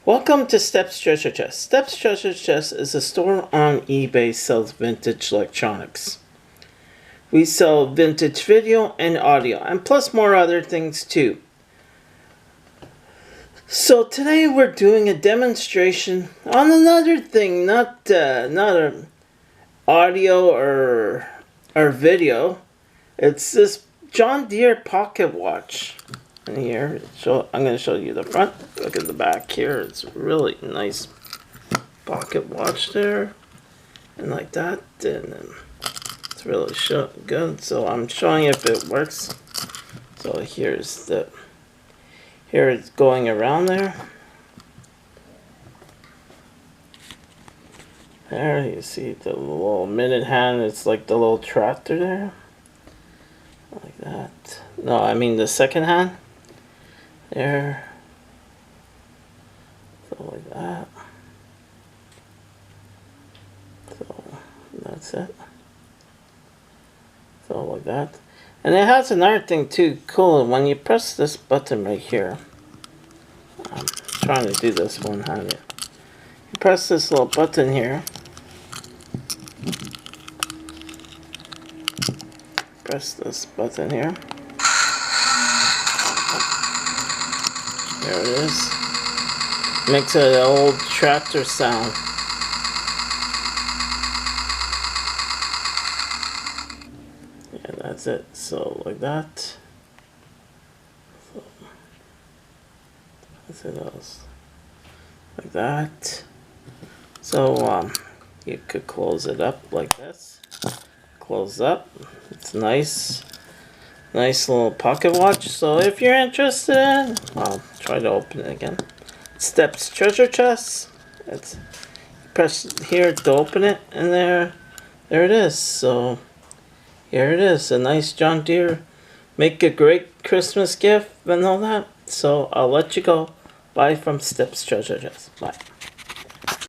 Welcome to Steps Treasure Chest. Steps Treasure Chest is a store on eBay sells vintage electronics. We sell vintage video and audio, and plus more other things too. So today we're doing a demonstration on another thing, not a audio or video. It's this John Deere pocket watch. And here, I'm going to show you the front. Look at the back here. It's a really nice pocket watch there. And like that. And then it's really good. So I'm showing you if it works. So here it's going around there. There you see the little minute hand. It's like the little tractor there. Like that. No, I mean the second hand. There. So like that. So that's it. So like that. And it has another thing too cool. When you press this button right here, I'm trying to do this one-handed. You press this little button here. Press this button here. There it is. Makes an old tractor sound. Yeah, that's it. So like that. So that's it else. Like that. So you could close it up like this. Close up. It's nice. Nice little pocket watch. So if you're interested, I'll try to open it again. Steps Treasure Chest. It's press here to open it, and there it is. So here it is, a nice John Deere. Make a great Christmas gift and all that. So I'll let you go. Bye from Steps Treasure Chest. Bye.